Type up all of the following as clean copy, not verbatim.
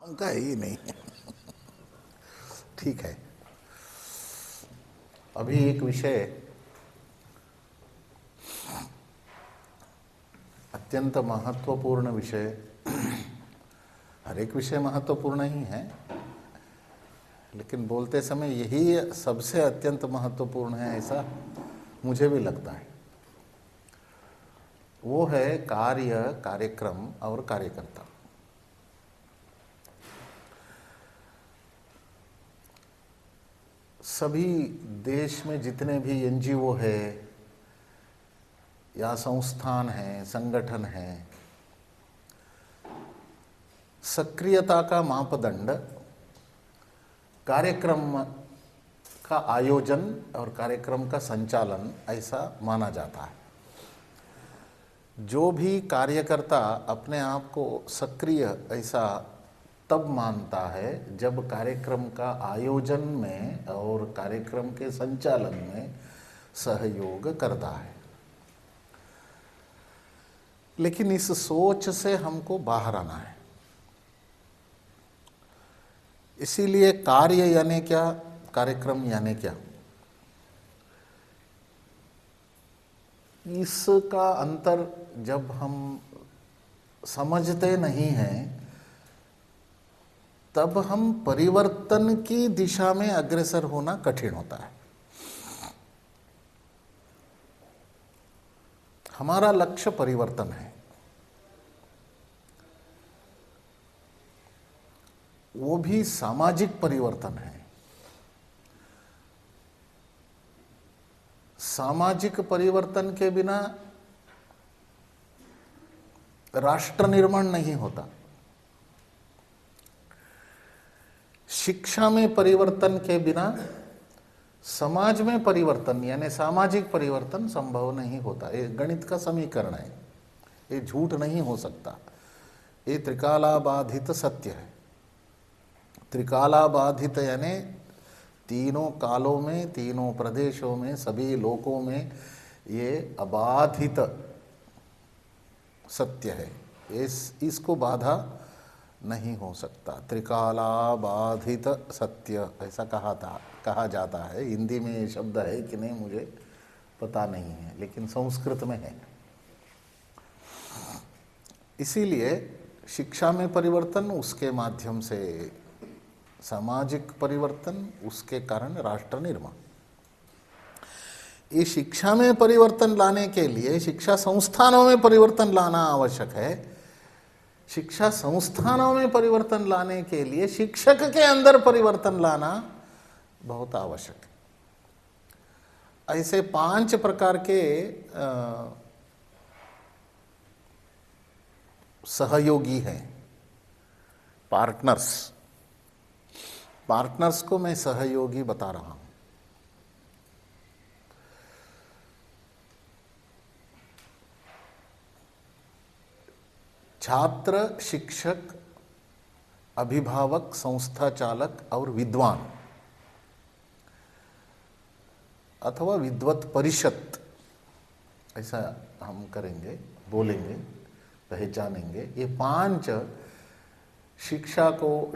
उनका है ही नहीं। ठीक है, अभी एक विषय अत्यंत महत्वपूर्ण विषय, हर एक विषय महत्वपूर्ण ही है, लेकिन बोलते समय यही सबसे अत्यंत महत्वपूर्ण है ऐसा मुझे भी लगता है। वो है कार्य, कार्यक्रम और कार्यकर्ता। सभी देश में जितने भी एनजीओ है या संस्थान हैं, संगठन हैं, सक्रियता का मापदंड कार्यक्रम का आयोजन और कार्यक्रम का संचालन ऐसा माना जाता है। जो भी कार्यकर्ता अपने आप को सक्रिय ऐसा तब मानता है जब कार्यक्रम का आयोजन में और कार्यक्रम के संचालन में सहयोग करता है। लेकिन इस सोच से हमको बाहर आना है। इसीलिए कार्य यानी क्या, कार्यक्रम यानी क्या, इसका अंतर जब हम समझते नहीं हैं तब हम परिवर्तन की दिशा में अग्रसर होना कठिन होता है। हमारा लक्ष्य परिवर्तन है, वो भी सामाजिक परिवर्तन है। सामाजिक परिवर्तन के बिना राष्ट्र निर्माण नहीं होता। शिक्षा में परिवर्तन के बिना समाज में परिवर्तन यानी सामाजिक परिवर्तन संभव नहीं होता। ये गणित का समीकरण है, ये झूठ नहीं हो सकता। ये त्रिकालाबाधित सत्य है। त्रिकालाबाधित यानी तीनों कालों में, तीनों प्रदेशों में, सभी लोकों में ये अबाधित सत्य है। इसको बाधा नहीं हो सकता। त्रिकालाबाधित सत्य ऐसा कहा जाता है। हिंदी में ये शब्द है कि नहीं मुझे पता नहीं है, लेकिन संस्कृत में है। इसीलिए शिक्षा में परिवर्तन, उसके माध्यम से सामाजिक परिवर्तन, उसके कारण राष्ट्र निर्माण। ये शिक्षा में परिवर्तन लाने के लिए शिक्षा संस्थानों में परिवर्तन लाना आवश्यक है। शिक्षा संस्थानों में परिवर्तन लाने के लिए शिक्षक के अंदर परिवर्तन लाना बहुत आवश्यक है। ऐसे 5 प्रकार के सहयोगी हैं, पार्टनर्स को मैं सहयोगी बता रहा हूं। छात्र, शिक्षक, अभिभावक, संस्था चालक और विद्वान अथवा विद्वत परिषद, ऐसा हम करेंगे, बोलेंगे, पहचानेंगे। ये 5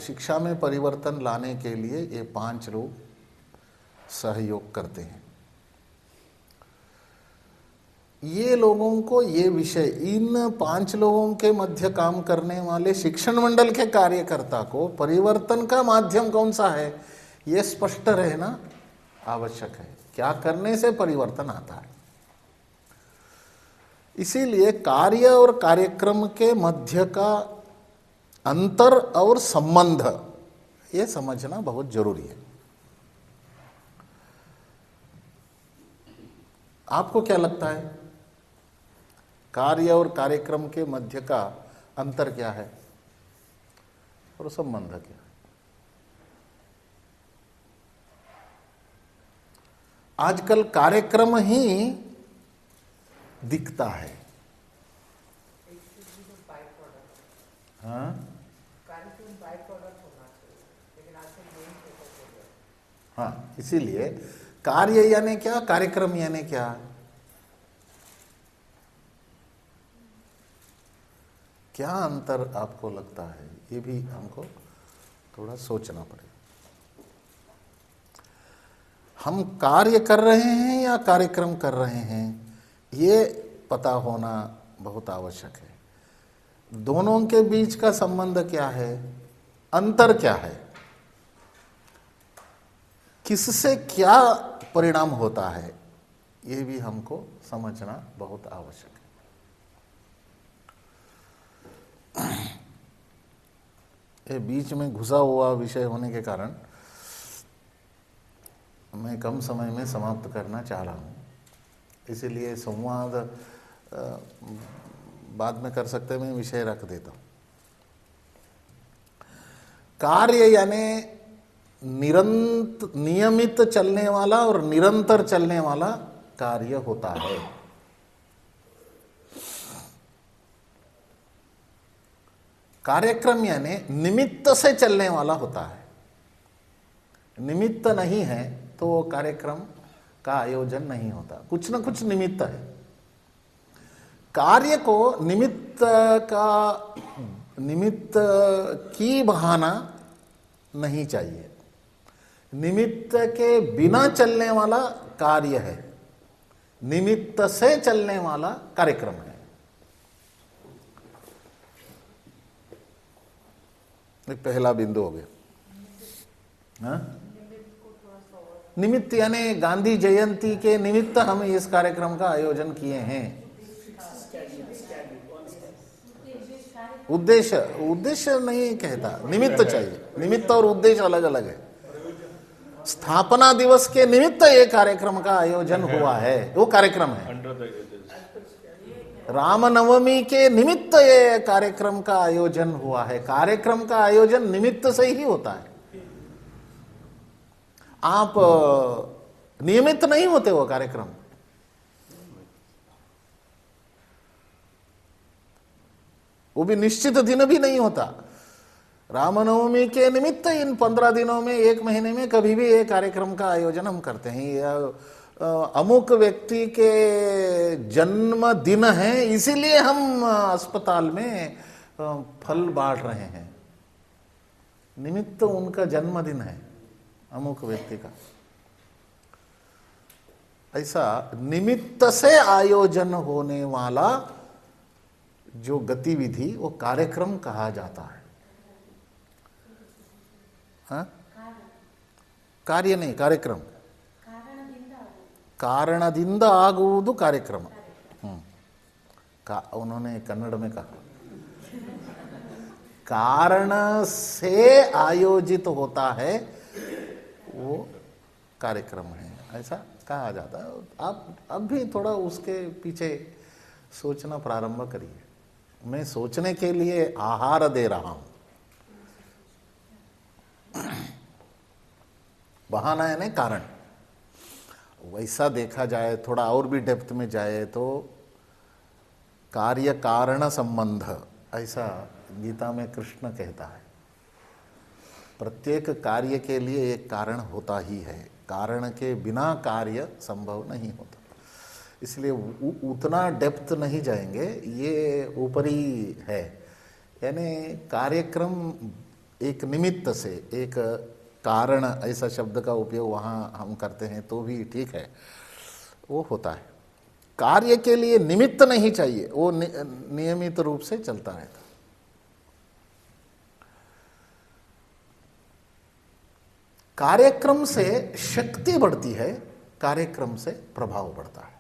शिक्षा में परिवर्तन लाने के लिए ये 5 लोग सहयोग करते हैं। ये लोगों को ये विषय, इन 5 लोगों के मध्य काम करने वाले शिक्षण मंडल के कार्यकर्ता को परिवर्तन का माध्यम कौन सा है ये स्पष्ट रहना आवश्यक है। क्या करने से परिवर्तन आता है। इसीलिए कार्य और कार्यक्रम के मध्य का अंतर और संबंध ये समझना बहुत जरूरी है। आपको क्या लगता है, कार्य और कार्यक्रम के मध्य का अंतर क्या है और संबंध क्या है? आजकल कार्यक्रम ही दिखता है। हाँ, हाँ, इसीलिए कार्य यानी क्या, कार्यक्रम यानी क्या? क्या अंतर आपको लगता है, ये भी हमको थोड़ा सोचना पड़ेगा। हम कार्य कर रहे हैं या कार्यक्रम कर रहे हैं, ये पता होना बहुत आवश्यक है। दोनों के बीच का संबंध क्या है, अंतर क्या है, किससे क्या परिणाम होता है, ये भी हमको समझना बहुत आवश्यक है। ये बीच में घुसा हुआ विषय होने के कारण मैं कम समय में समाप्त करना चाह रहा हूँ, इसीलिए संवाद बाद में कर सकते हैं, मैं विषय रख देता हूँ। कार्य यानी नियमित चलने वाला और निरंतर चलने वाला कार्य होता है। कार्यक्रम यानी निमित्त से चलने वाला होता है। निमित्त नहीं है तो वो कार्यक्रम का आयोजन नहीं होता, कुछ ना कुछ निमित्त है। कार्य को निमित्त की बहाना नहीं चाहिए। निमित्त के बिना चलने वाला कार्य है, निमित्त से चलने वाला कार्यक्रम है। एक पहला बिंदु हो गया। हाँ? निमित्त यानी गांधी जयंती के निमित्त हम इस कार्यक्रम का आयोजन किए हैं। उद्देश्य नहीं कहता, निमित्त चाहिए। निमित्त और उद्देश्य अलग अलग है। स्थापना दिवस के निमित्त ये कार्यक्रम का आयोजन हुआ है, वो कार्यक्रम है। रामनवमी के निमित्त ये कार्यक्रम का आयोजन हुआ है। कार्यक्रम का आयोजन निमित्त से ही होता है। आप नियमित नहीं होते वो कार्यक्रम, वो भी निश्चित दिन भी नहीं होता। रामनवमी के निमित्त इन 15 दिनों में, 1 महीने में कभी भी एक कार्यक्रम का आयोजन हम करते हैं। अमुक व्यक्ति के जन्म दिन है इसीलिए हम अस्पताल में फल बांट रहे हैं। निमित्त उनका जन्मदिन है अमुक व्यक्ति का। ऐसा निमित्त से आयोजन होने वाला जो गतिविधि वो कार्यक्रम कहा जाता है। हाँ? कार्य नहीं, कार्यक्रम। कारणದಿಂದ ಆಗುವುದು कार्यक्रम। उन्होंने कन्नड़ में कहा कारण से आयोजित होता है वो कार्यक्रम है, ऐसा कहा जाता है। आप अब भी थोड़ा उसके पीछे सोचना प्रारंभ करिए। मैं सोचने के लिए आहार दे रहा हूं। बहाना है ना कारण। वैसा देखा जाए, थोड़ा और भी डेप्थ में जाए तो कार्य कारण संबंध, ऐसा गीता में कृष्ण कहता है। प्रत्येक कार्य के लिए एक कारण होता ही है, कारण के बिना कार्य संभव नहीं होता। इसलिए उतना डेप्थ नहीं जाएंगे, ये ऊपरी है। यानी कार्यक्रम एक निमित्त से, एक कारण, ऐसा शब्द का उपयोग वहाँ हम करते हैं तो भी ठीक है, वो होता है। कार्य के लिए निमित्त नहीं चाहिए, वो नियमित रूप से चलता रहता। कार्यक्रम से शक्ति बढ़ती है, कार्यक्रम से प्रभाव बढ़ता है।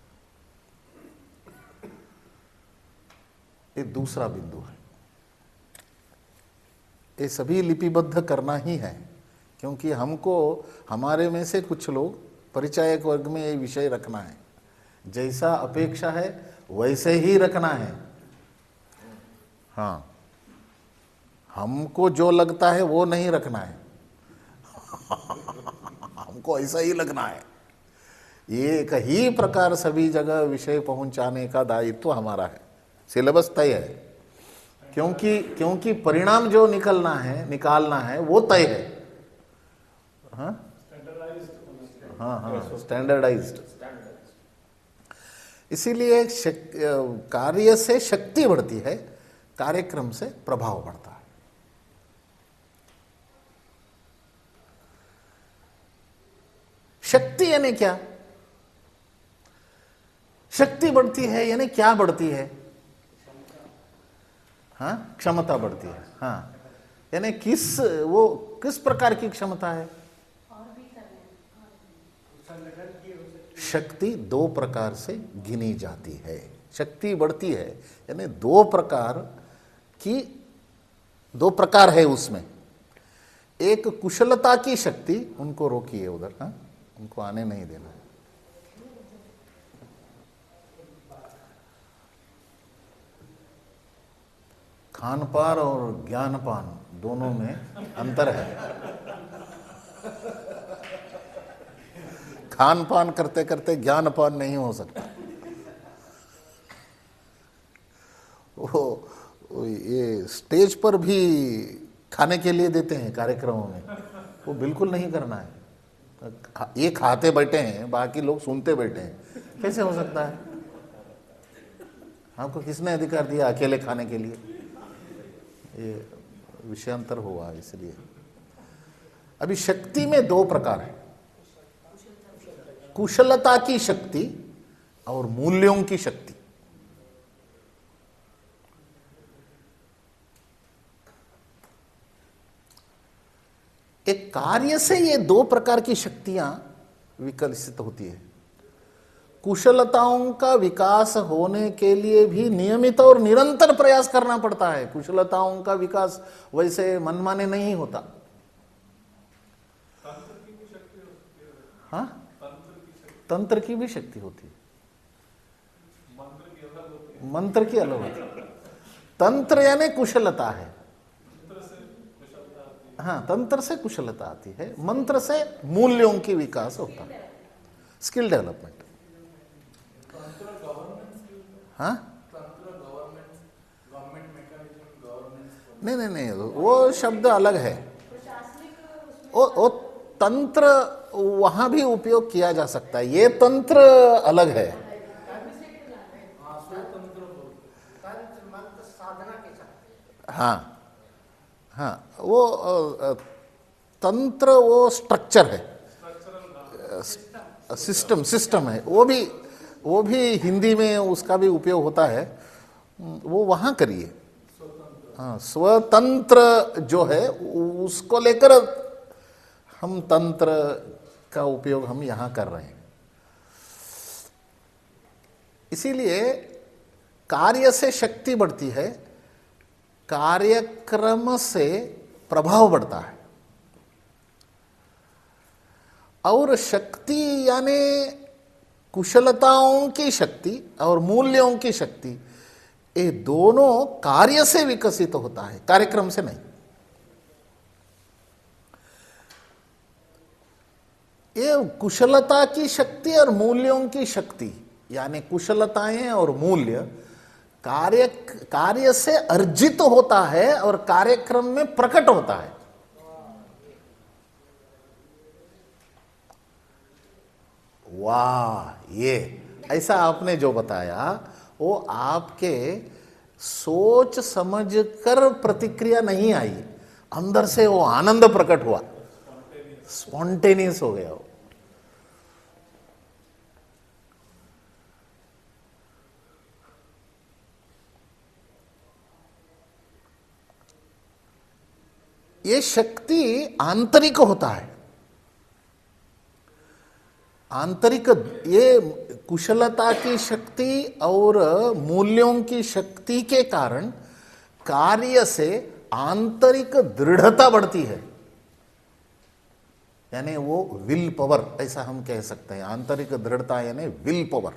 ये दूसरा बिंदु है। ये सभी लिपिबद्ध करना ही है, क्योंकि हमको, हमारे में से कुछ लोग परिचायक वर्ग में ये विषय रखना है। जैसा अपेक्षा है वैसे ही रखना है। हाँ, हमको जो लगता है वो नहीं रखना है। हमको ऐसा ही लगना है। एक ही प्रकार सभी जगह विषय पहुंचाने का दायित्व हमारा है। सिलेबस तय है, क्योंकि परिणाम जो निकालना है वो तय है। हाँ हाँ, स्टैंडर्डाइज्ड। इसीलिए कार्य से शक्ति बढ़ती है, कार्यक्रम से प्रभाव बढ़ता है। शक्ति यानी क्या? शक्ति बढ़ती है यानी क्या बढ़ती है? हाँ, क्षमता बढ़ती है। हाँ, यानी किस प्रकार की क्षमता है? शक्ति दो प्रकार से गिनी जाती है। शक्ति बढ़ती है यानी दो प्रकार है उसमें। एक कुशलता की शक्ति, उनको रोकिए उधर, हाँ, उनको आने नहीं देना है। खानपान और ज्ञानपान दोनों में अंतर है। खानपान करते करते ज्ञानपान नहीं हो सकता। वो ये स्टेज पर भी खाने के लिए देते हैं कार्यक्रमों में, वो बिल्कुल नहीं करना है। ये खाते बैठे हैं, बाकी लोग सुनते बैठे हैं, कैसे हो सकता है? आपको किसने अधिकार दिया अकेले खाने के लिए? ये विषयांतर हुआ इसलिए। अभी शक्ति में दो प्रकार है, कुशलता की शक्ति और मूल्यों की शक्ति। एक कार्य से ये दो प्रकार की शक्तियां विकसित होती है। कुशलताओं का विकास होने के लिए भी नियमित और निरंतर प्रयास करना पड़ता है। कुशलताओं का विकास वैसे मनमाने नहीं होता। हाँ, तंत्र की भी शक्ति होती है, मंत्र की अलग होती है। तंत्र यानी कुशलता है। हाँ, तंत्र से कुशलता आती है, मंत्र से मूल्यों की विकास होता है, स्किल डेवलपमेंट। हाँ, नहीं, वो शब्द अलग है। वो तंत्र वहां भी उपयोग किया जा सकता है, ये तंत्र अलग है। हाँ, वो तंत्र वो स्ट्रक्चर है, सिस्टम है। वो भी हिंदी में उसका भी उपयोग होता है, वो वहां करिए। हाँ, स्वतंत्र जो है उसको लेकर हम तंत्र का उपयोग हम यहां कर रहे हैं। इसीलिए कार्य से शक्ति बढ़ती है, कार्यक्रम से प्रभाव बढ़ता है। और शक्ति यानी कुशलताओं की शक्ति और मूल्यों की शक्ति, ये दोनों कार्य से विकसित होता है, कार्यक्रम से नहीं। ये कुशलता की शक्ति और मूल्यों की शक्ति यानी कुशलताएं और मूल्य कार्य से अर्जित होता है और कार्यक्रम में प्रकट होता है। वाह, ये ऐसा आपने जो बताया वो आपके सोच समझ कर प्रतिक्रिया नहीं आई, अंदर से वो आनंद प्रकट हुआ, स्पॉन्टेनियस हो गया वो। ये शक्ति आंतरिक होता है। आंतरिक, ये कुशलता की शक्ति और मूल्यों की शक्ति के कारण कार्य से आंतरिक दृढ़ता बढ़ती है, यानी वो विल पावर, ऐसा हम कह सकते हैं। आंतरिक दृढ़ता यानी विल पावर।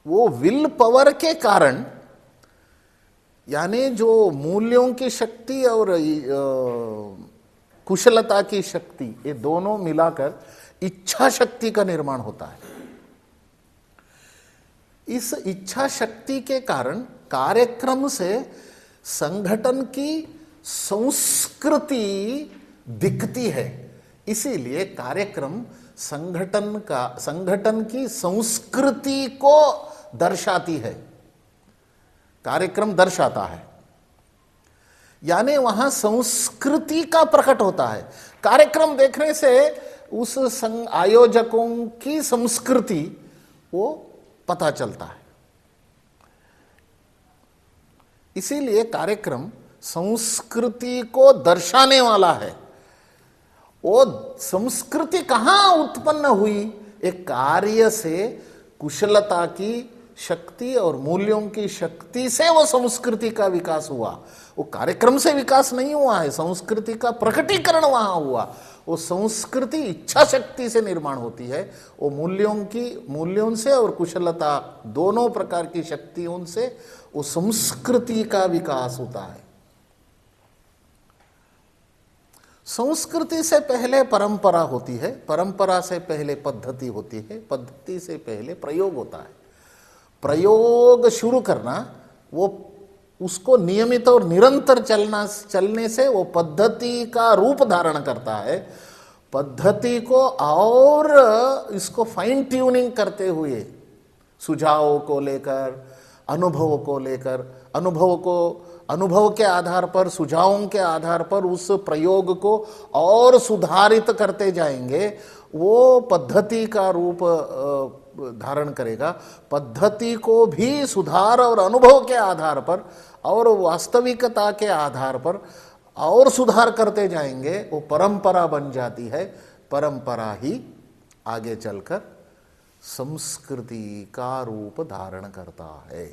वो विल पावर के कारण यानी जो मूल्यों की शक्ति और कुशलता की शक्ति, ये दोनों मिलाकर इच्छा शक्ति का निर्माण होता है। इस इच्छा शक्ति के कारण कार्यक्रम से संगठन की संस्कृति दिखती है। इसीलिए कार्यक्रम संगठन की संस्कृति को दर्शाती है, कार्यक्रम दर्शाता है। यानी वहां संस्कृति का प्रकट होता है। कार्यक्रम देखने से उस आयोजकों की संस्कृति वो पता चलता है। इसीलिए कार्यक्रम संस्कृति को दर्शाने वाला है। वो संस्कृति कहां उत्पन्न हुई? एक कार्य से कुशलता की शक्ति और मूल्यों की शक्ति से वो संस्कृति का विकास हुआ। वो कार्यक्रम से विकास नहीं हुआ है, संस्कृति का प्रकटीकरण वहां हुआ। वो संस्कृति इच्छा शक्ति से निर्माण होती है, वो मूल्यों से और कुशलता दोनों प्रकार की शक्तियों से वो संस्कृति का विकास होता है। संस्कृति से पहले परंपरा होती है, परंपरा से पहले पद्धति होती है, पद्धति से पहले प्रयोग होता है। प्रयोग शुरू करना, वो उसको नियमित और निरंतर चलने से वो पद्धति का रूप धारण करता है। पद्धति को और इसको फाइन ट्यूनिंग करते हुए सुझावों को लेकर, अनुभव को लेकर, अनुभव के आधार पर, सुझावों के आधार पर उस प्रयोग को और सुधारित करते जाएंगे, वो पद्धति का रूप धारण करेगा। पद्धति को भी सुधार और अनुभव के आधार पर और वास्तविकता के आधार पर और सुधार करते जाएंगे, वो परंपरा बन जाती है। परंपरा ही आगे चलकर संस्कृति का रूप धारण करता है।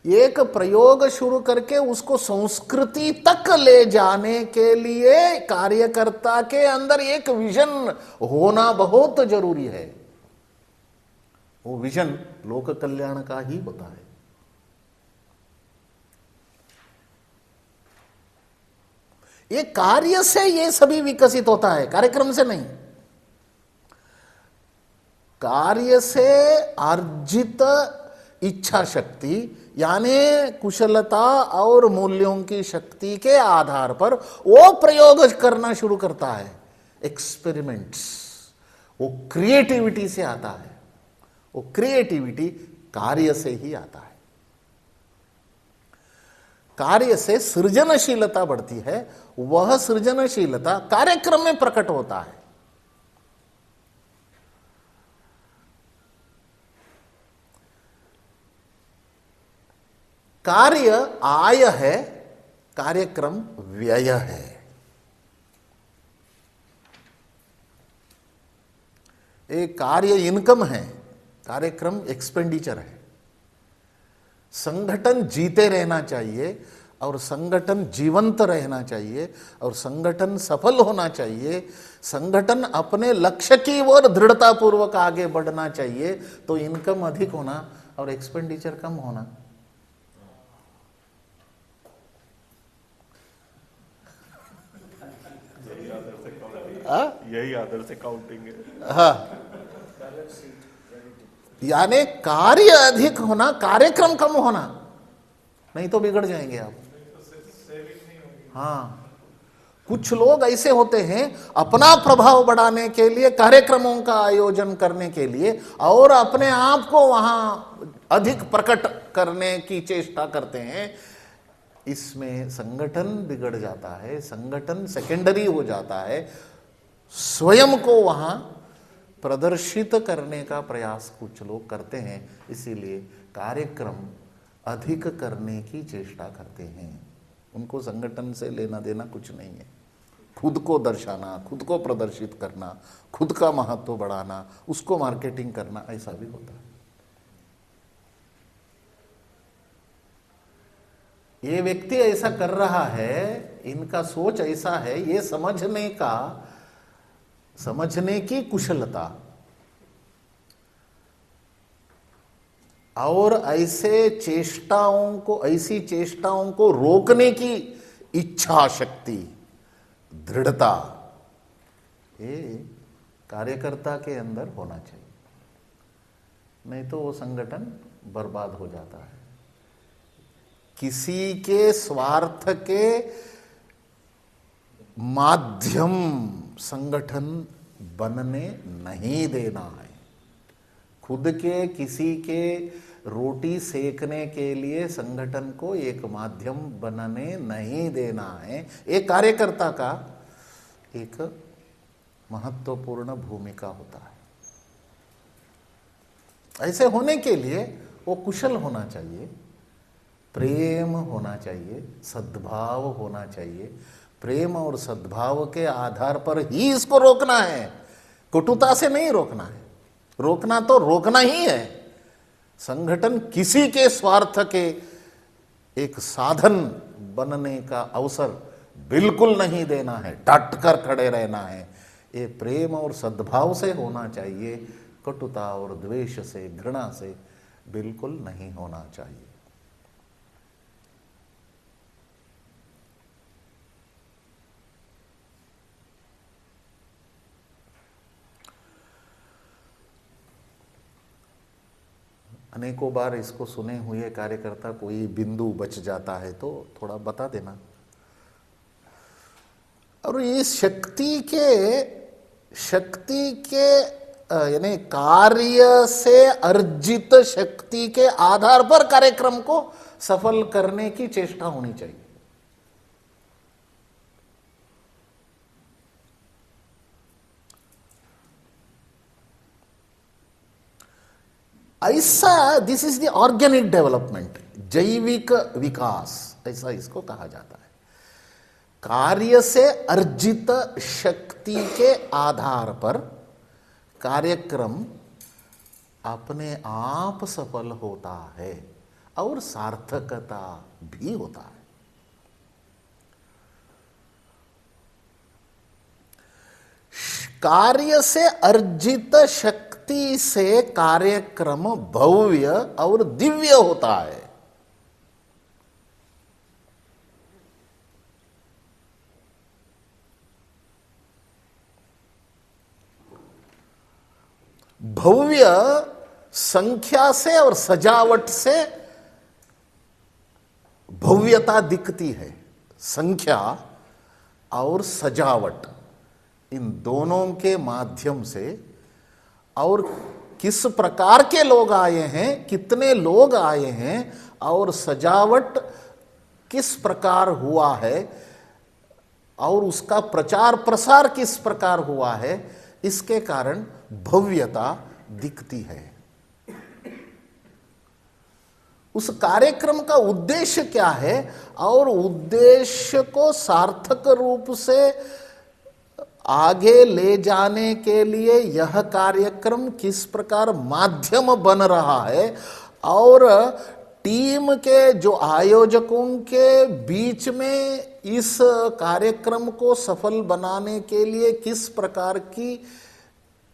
एक प्रयोग शुरू करके उसको संस्कृति तक ले जाने के लिए कार्यकर्ता के अंदर एक विजन होना बहुत जरूरी है। वो विजन लोक कल्याण का ही होता है। ये कार्य से ये सभी विकसित होता है, कार्यक्रम से नहीं। कार्य से अर्जित इच्छा शक्ति यानी कुशलता और मूल्यों की शक्ति के आधार पर वो प्रयोग करना शुरू करता है। एक्सपेरिमेंट्स, वो क्रिएटिविटी से आता है। वो क्रिएटिविटी कार्य से ही आता है। कार्य से सृजनशीलता बढ़ती है, वह सृजनशीलता कार्यक्रम में प्रकट होता है। कार्य आय है, कार्यक्रम व्यय है। एक कार्य इनकम है, कार्यक्रम एक्सपेंडिचर है। संगठन जीते रहना चाहिए और संगठन जीवंत रहना चाहिए और संगठन सफल होना चाहिए, संगठन अपने लक्ष्य की ओर दृढ़तापूर्वक आगे बढ़ना चाहिए, तो इनकम अधिक होना और एक्सपेंडिचर कम होना। यही आदर से काउंटिंग है। हाँ, यानी कार्य अधिक होना, कार्यक्रम कम होना, नहीं तो बिगड़ जाएंगे आप। हाँ, कुछ लोग ऐसे होते हैं अपना प्रभाव बढ़ाने के लिए, कार्यक्रमों का आयोजन करने के लिए और अपने आप को वहां अधिक प्रकट करने की चेष्टा करते हैं। इसमें संगठन बिगड़ जाता है, संगठन सेकेंडरी हो जाता है। स्वयं को वहां प्रदर्शित करने का प्रयास कुछ लोग करते हैं, इसीलिए कार्यक्रम अधिक करने की चेष्टा करते हैं। उनको संगठन से लेना देना कुछ नहीं है। खुद को दर्शाना, खुद को प्रदर्शित करना, खुद का महत्व बढ़ाना, उसको मार्केटिंग करना, ऐसा भी होता है। ये व्यक्ति ऐसा कर रहा है, इनका सोच ऐसा है, ये समझने की कुशलता और ऐसी चेष्टाओं को रोकने की इच्छा शक्ति, दृढ़ता, ये कार्यकर्ता के अंदर होना चाहिए, नहीं तो वो संगठन बर्बाद हो जाता है। किसी के स्वार्थ के माध्यम संगठन बनने नहीं देना है। खुद के किसी के रोटी सेकने के लिए संगठन को एक माध्यम बनने नहीं देना है। एक कार्यकर्ता का एक महत्वपूर्ण भूमिका होता है। ऐसे होने के लिए वो कुशल होना चाहिए, प्रेम होना चाहिए, सद्भाव होना चाहिए। प्रेम और सद्भाव के आधार पर ही इसको रोकना है, कटुता से नहीं रोकना है। रोकना तो रोकना ही है। संगठन किसी के स्वार्थ के एक साधन बनने का अवसर बिल्कुल नहीं देना है, डट कर खड़े रहना है। ये प्रेम और सद्भाव से होना चाहिए, कटुता और द्वेष से, घृणा से बिल्कुल नहीं होना चाहिए। अनेकों बार इसको सुने हुए कार्यकर्ता कोई बिंदु बच जाता है तो थोड़ा बता देना। और ये शक्ति के यानी कार्य से अर्जित शक्ति के आधार पर कार्यक्रम को सफल करने की चेष्टा होनी चाहिए। ऐसा, this is the organic development, जैविक विकास ऐसा इसको कहा जाता है। कार्य से अर्जित शक्ति के आधार पर कार्यक्रम अपने आप सफल होता है और सार्थकता भी होता है। कार्य से अर्जित शक्ति से कार्यक्रम भव्य और दिव्य होता है। भव्य संख्या से और सजावट से भव्यता दिखती है। संख्या और सजावट, इन दोनों के माध्यम से, और किस प्रकार के लोग आए हैं, कितने लोग आए हैं, और सजावट किस प्रकार हुआ है, और उसका प्रचार प्रसार किस प्रकार हुआ है, इसके कारण भव्यता दिखती है। उस कार्यक्रम का उद्देश्य क्या है और उद्देश्य को सार्थक रूप से आगे ले जाने के लिए यह कार्यक्रम किस प्रकार माध्यम बन रहा है, और टीम के जो आयोजकों के बीच में इस कार्यक्रम को सफल बनाने के लिए किस प्रकार की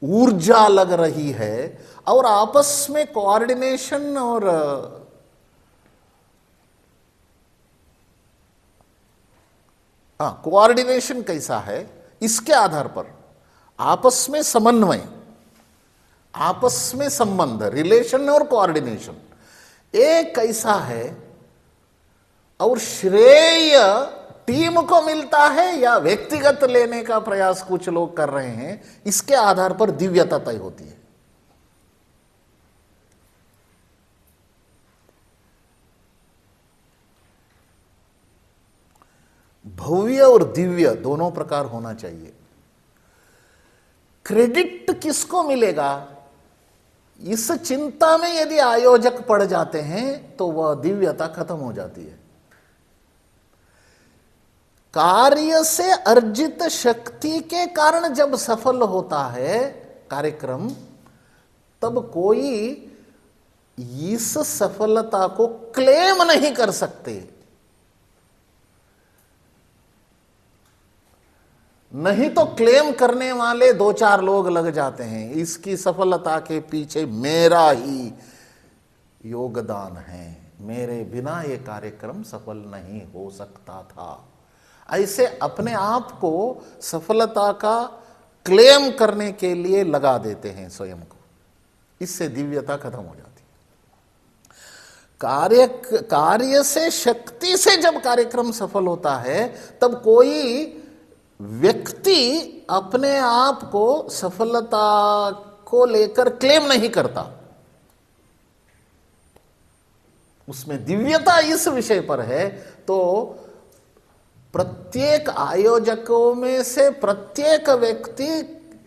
ऊर्जा लग रही है, और आपस में कोऑर्डिनेशन और कोऑर्डिनेशन कैसा है, इसके आधार पर आपस में समन्वय, आपस में संबंध, रिलेशन और कोऑर्डिनेशन एक कैसा है, और श्रेय टीम को मिलता है या व्यक्तिगत लेने का प्रयास कुछ लोग कर रहे हैं, इसके आधार पर दिव्यता तय होती है। भव्य और दिव्य दोनों प्रकार होना चाहिए। क्रेडिट किसको मिलेगा, इस चिंता में यदि आयोजक पड़ जाते हैं तो वह दिव्यता खत्म हो जाती है। कार्य से अर्जित शक्ति के कारण जब सफल होता है कार्यक्रम, तब कोई इस सफलता को क्लेम नहीं कर सकते। नहीं तो क्लेम करने वाले दो चार लोग लग जाते हैं, इसकी सफलता के पीछे मेरा ही योगदान है, मेरे बिना ये कार्यक्रम सफल नहीं हो सकता था। ऐसे अपने आप को सफलता का क्लेम करने के लिए लगा देते हैं स्वयं को, इससे दिव्यता खत्म हो जाती है। कार्य से, शक्ति से जब कार्यक्रम सफल होता है, तब कोई व्यक्ति अपने आप को सफलता को लेकर क्लेम नहीं करता। उसमें दिव्यता इस विषय पर है, तो प्रत्येक आयोजकों में से प्रत्येक व्यक्ति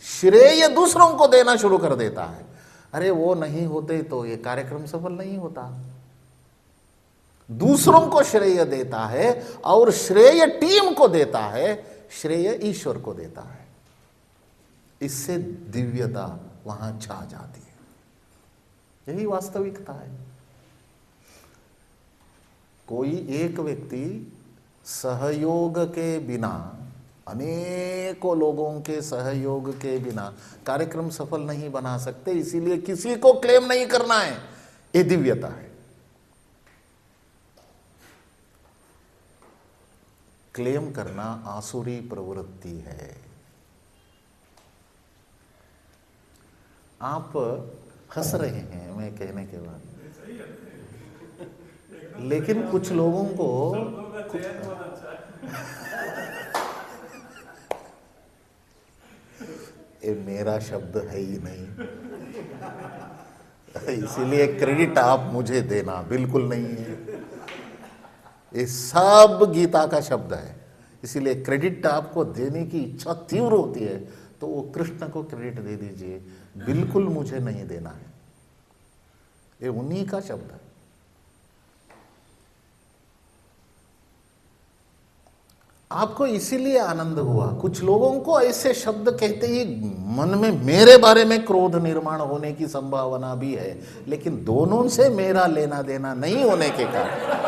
श्रेय दूसरों को देना शुरू कर देता है। अरे वो नहीं होते तो ये कार्यक्रम सफल नहीं होता। दूसरों को श्रेय देता है और श्रेय टीम को देता है, श्रेय ईश्वर को देता है। इससे दिव्यता वहां छा जाती है। यही वास्तविकता है। कोई एक व्यक्ति सहयोग के बिना, अनेकों लोगों के सहयोग के बिना कार्यक्रम सफल नहीं बना सकते। इसीलिए किसी को क्लेम नहीं करना है, ये दिव्यता है। क्लेम करना आसुरी प्रवृत्ति है। आप हंस रहे हैं मैं कहने के बाद, लेकिन कुछ लोगों को ये मेरा शब्द है ही नहीं, इसीलिए क्रेडिट आप मुझे देना बिल्कुल नहीं है। ये सब गीता का शब्द है, इसीलिए क्रेडिट आपको देने की इच्छा तीव्र होती है तो वो कृष्ण को क्रेडिट दे दीजिए, बिल्कुल मुझे नहीं देना है। ये उन्हीं का शब्द है। आपको इसीलिए आनंद हुआ। कुछ लोगों को ऐसे शब्द कहते ही मन में मेरे बारे में क्रोध निर्माण होने की संभावना भी है, लेकिन दोनों से मेरा लेना देना नहीं होने के कारण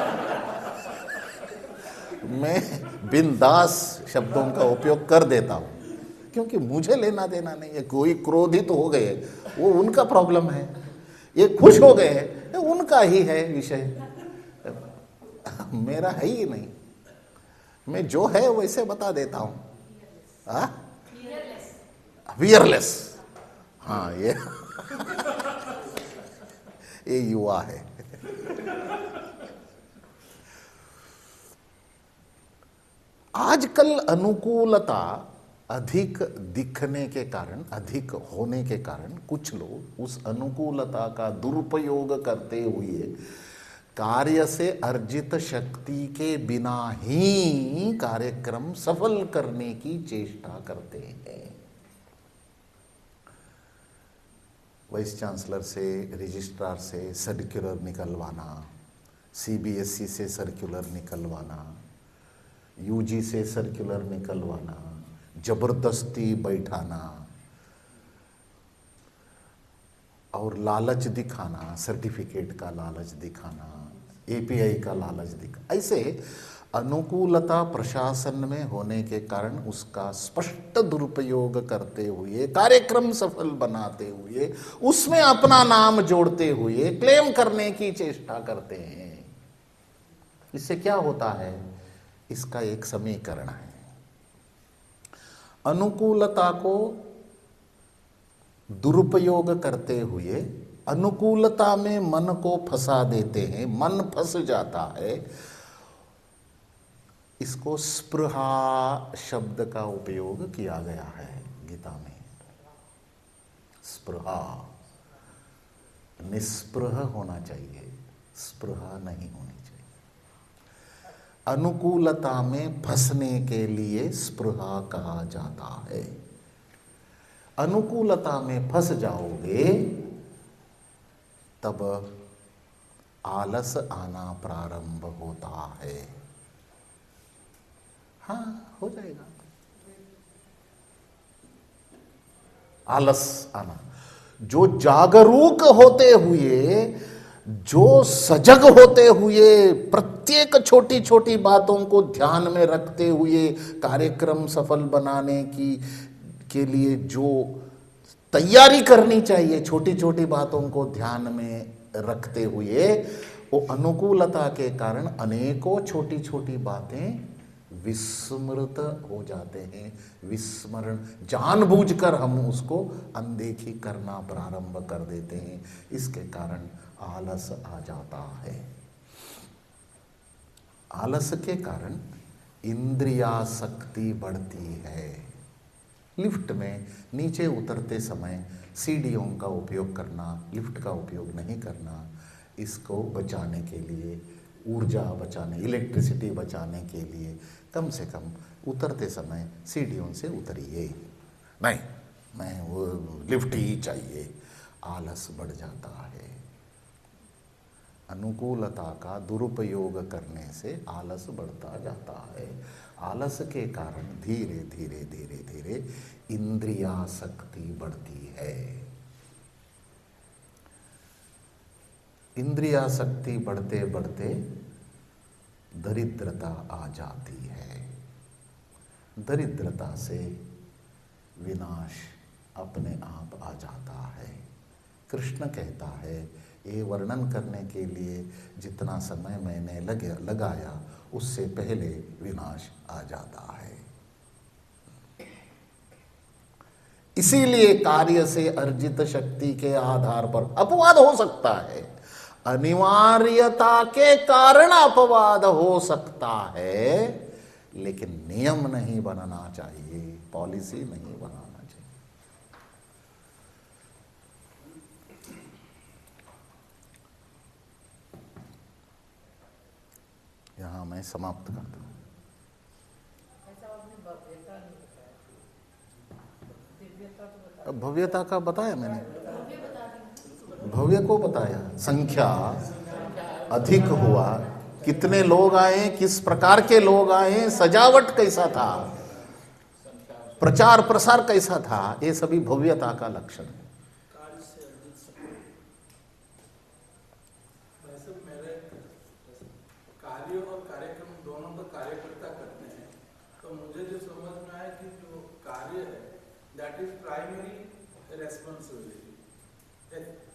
मैं बिंदास शब्दों का उपयोग कर देता हूं, क्योंकि मुझे लेना देना नहीं है। कोई क्रोधित हो गए वो उनका प्रॉब्लम है, ये खुश हो गए उनका ही है विषय, मेरा है ही नहीं। मैं जो है वैसे बता देता हूं। वियरलेस, हाँ ये युवा है। आजकल अनुकूलता अधिक दिखने के कारण, अधिक होने के कारण कुछ लोग उस अनुकूलता का दुरुपयोग करते हुए कार्य से अर्जित शक्ति के बिना ही कार्यक्रम सफल करने की चेष्टा करते हैं। वाइस चांसलर से, रजिस्ट्रार से सर्कुलर निकलवाना, सीबीएसई से सर्कुलर निकलवाना, यूजी से सर्कुलर निकलवाना, जबरदस्ती बैठाना और लालच दिखाना, सर्टिफिकेट का लालच दिखाना, एपीआई का लालच दिखा, ऐसे अनुकूलता प्रशासन में होने के कारण उसका स्पष्ट दुरुपयोग करते हुए, कार्यक्रम सफल बनाते हुए, उसमें अपना नाम जोड़ते हुए क्लेम करने की चेष्टा करते हैं। इससे क्या होता है? इसका एक समीकरण है। अनुकूलता को दुरुपयोग करते हुए अनुकूलता में मन को फंसा देते हैं, मन फंस जाता है। इसको स्पृहा शब्द का उपयोग किया गया है गीता में। स्पृहा, निस्पृह होना चाहिए, स्पृहा नहीं होनी चाहिए। अनुकूलता में फंसने के लिए स्पृहा कहा जाता है। अनुकूलता में फंस जाओगे तब आलस आना प्रारंभ होता है। हाँ, हो जाएगा आलस आना। जो जागरूक होते हुए, जो सजग होते हुए, प्रत्येक छोटी छोटी बातों को ध्यान में रखते हुए कार्यक्रम सफल बनाने के लिए जो तैयारी करनी चाहिए, छोटी छोटी बातों को ध्यान में रखते हुए, वो अनुकूलता के कारण अनेकों छोटी छोटी बातें विस्मृत हो जाते हैं। विस्मरण, जानबूझकर हम उसको अनदेखी करना प्रारंभ कर देते हैं। इसके कारण आलस आ जाता है। आलस के कारण इंद्रियासक्ति बढ़ती है। लिफ्ट में नीचे उतरते समय सीढ़ियों का उपयोग करना, लिफ्ट का उपयोग नहीं करना, इसको बचाने के लिए, ऊर्जा बचाने, इलेक्ट्रिसिटी बचाने के लिए कम से कम उतरते समय सीढ़ियों से उतरिए। नहीं, मैं वो लिफ्ट ही चाहिए, आलस बढ़ जाता है। अनुकूलता का दुरुपयोग करने से आलस बढ़ता जाता है। आलस के कारण धीरे धीरे धीरे धीरे इंद्रियासक्ति बढ़ती है। इंद्रियासक्ति बढ़ते बढ़ते दरिद्रता आ जाती है। दरिद्रता से विनाश अपने आप आ जाता है। कृष्ण कहता है, ये वर्णन करने के लिए जितना समय मैंने लगाया उससे पहले विनाश आ जाता है। इसीलिए कार्य से अर्जित शक्ति के आधार पर अपवाद हो सकता है, अनिवार्यता के कारण अपवाद हो सकता है, लेकिन नियम नहीं बनना चाहिए, पॉलिसी नहीं बनाना चाहिए। यहां मैं समाप्त करता हूं। भव्यता का बताया मैंने, भव्य को बताया, संख्या अधिक हुआ, कितने लोग आए, किस प्रकार के लोग आए, सजावट कैसा था, प्रचार प्रसार कैसा था, ये सभी भव्यता का लक्षण है। कार्य और कार्यक्रम दोनों का कार्यकर्ता करते हैं, तो मुझे जो समझ में आया कि जो कार्य है that is primary responsibility,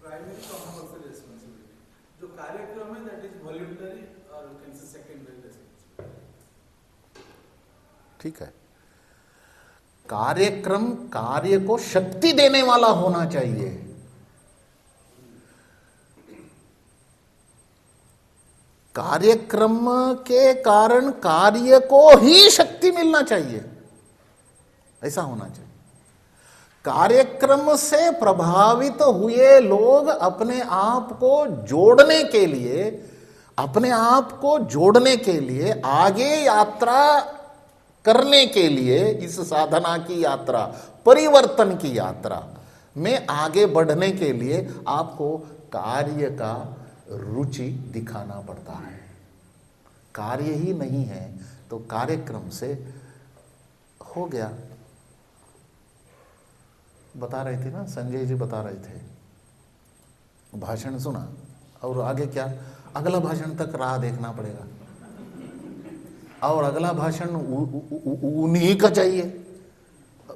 primary compulsory responsibility. जो कार्यक्रम है दैट इज वॉलंटरी और you can say secondary responsibility. ठीक है, कार्यक्रम कार्य को शक्ति देने वाला होना चाहिए। कार्यक्रम के कारण कार्य को ही शक्ति मिलना चाहिए, ऐसा होना चाहिए। कार्यक्रम से प्रभावित हुए लोग अपने आप को जोड़ने के लिए, अपने आप को जोड़ने के लिए, आगे यात्रा करने के लिए, इस साधना की यात्रा, परिवर्तन की यात्रा में आगे बढ़ने के लिए आपको कार्य का रुचि दिखाना पड़ता है। कार्य ही नहीं है तो कार्यक्रम से हो गया। बता रहे थे ना, संजय जी बता रहे थे, भाषण सुना और आगे क्या, अगला भाषण तक राह देखना पड़ेगा, और अगला भाषण उन्हीं का चाहिए,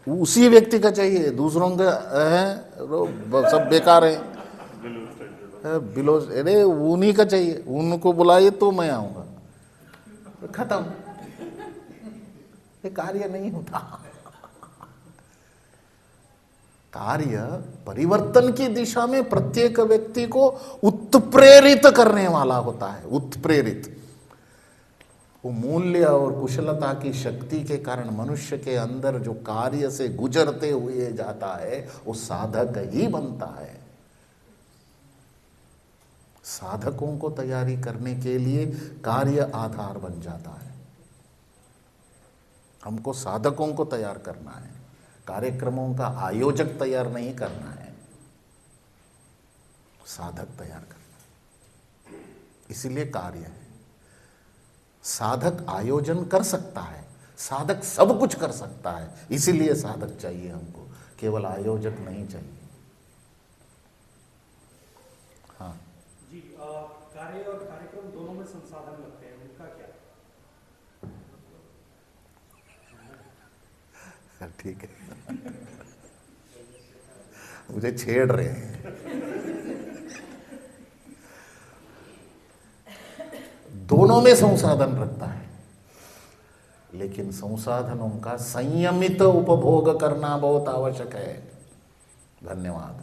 उसी व्यक्ति का चाहिए, दूसरों का है सब बेकार है, बिलो, अरे उन्हीं का चाहिए, उनको बुलाइए तो मैं आऊंगा, खत्म। ये कार्य नहीं होता। कार्य परिवर्तन की दिशा में प्रत्येक व्यक्ति को उत्प्रेरित करने वाला होता है, उत्प्रेरित। वो मूल्य और कुशलता की शक्ति के कारण मनुष्य के अंदर जो कार्य से गुजरते हुए जाता है वो साधक ही बनता है। साधकों को तैयारी करने के लिए कार्य आधार बन जाता है। हमको साधकों को तैयार करना है, कार्यक्रमों का आयोजक तैयार नहीं करना है, साधक तैयार करना है। इसीलिए कार्य है। साधक आयोजन कर सकता है, साधक सब कुछ कर सकता है, इसीलिए साधक चाहिए हमको, केवल आयोजक नहीं चाहिए। हाँ जी, कार्य और कार्यक्रम दोनों में संसाधन लगते हैं, उनका क्या? ठीक है, मुझे छेड़ रहे हैं। दोनों में संसाधन रखता है, लेकिन संसाधनों का संयमित उपभोग करना बहुत आवश्यक है। धन्यवाद।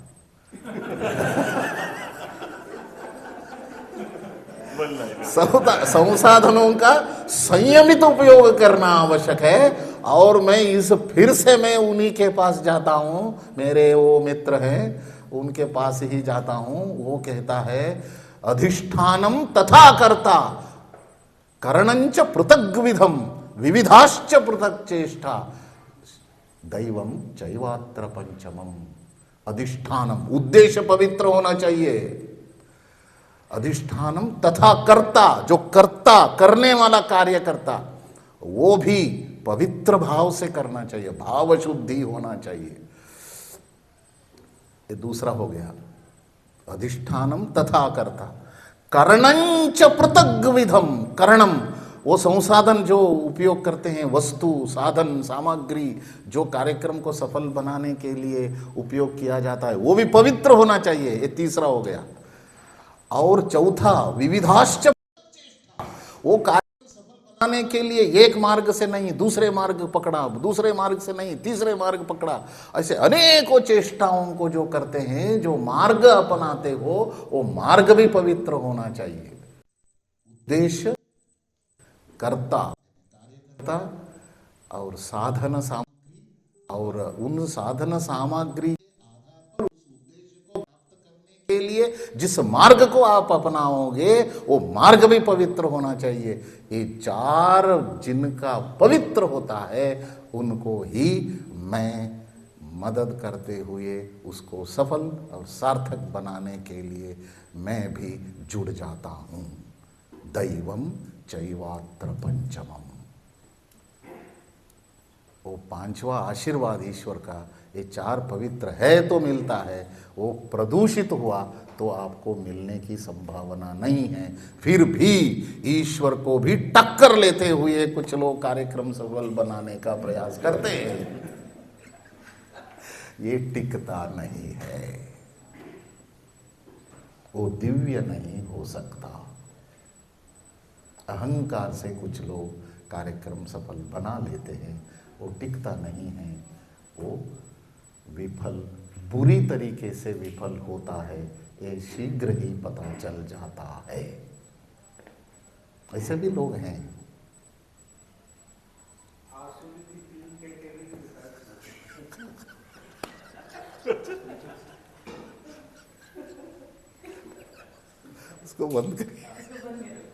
संसाधनों का संयमित उपयोग करना आवश्यक है। और मैं फिर से मैं उन्हीं के पास जाता हूं, मेरे वो मित्र हैं, उनके पास ही जाता हूं। वो कहता है अधिष्ठानम तथा कर्ता करणंच पृथग्विधम विविधाश्च पृथक चेष्टा दैवम चैवात्र पंचमम। अधिष्ठानम, उद्देश्य पवित्र होना चाहिए। अधिष्ठानम तथा कर्ता, जो कर्ता करने वाला कार्य करता वो भी पवित्र भाव से करना चाहिए, भाव शुद्धि होना चाहिए। ये दूसरा हो गया, अधिष्ठानम तथा कर्ता। करणंच पृथग्विधम, करणम वो संसाधन जो उपयोग करते हैं, वस्तु साधन सामग्री जो कार्यक्रम को सफल बनाने के लिए उपयोग किया जाता है वो भी पवित्र होना चाहिए। ये तीसरा हो गया। और चौथा विविधाश्च, वो कार्य सफल बनाने के लिए एक मार्ग से नहीं दूसरे मार्ग पकड़ा, दूसरे मार्ग से नहीं तीसरे मार्ग पकड़ा, ऐसे अनेकों चेष्टाओं को जो करते हैं, जो मार्ग अपनाते हो वो मार्ग भी पवित्र होना चाहिए। उद्देश्य, कर्ता, कार्यकर्ता और साधन सामग्री, और उन साधन सामग्री के लिए जिस मार्ग को आप अपनाओगे वो मार्ग भी पवित्र होना चाहिए। ये चार जिनका पवित्र होता है उनको ही मैं मदद करते हुए उसको सफल और सार्थक बनाने के लिए मैं भी जुड़ जाता हूं। दैवम चैवात्र पंचमम, वो पांचवा आशीर्वाद ईश्वर का, ये चार पवित्र है तो मिलता है, वो प्रदूषित हुआ तो आपको मिलने की संभावना नहीं है। फिर भी ईश्वर को भी टक्कर लेते हुए कुछ लोग कार्यक्रम सफल बनाने का प्रयास करते हैं, ये टिकता नहीं है, वो दिव्य नहीं हो सकता। अहंकार से कुछ लोग कार्यक्रम सफल बना लेते हैं, वो टिकता नहीं है, वो विफल, बुरी तरीके से विफल होता है, ये शीघ्र ही पता चल जाता है। ऐसे भी लोग हैं। उसको बंद करिए।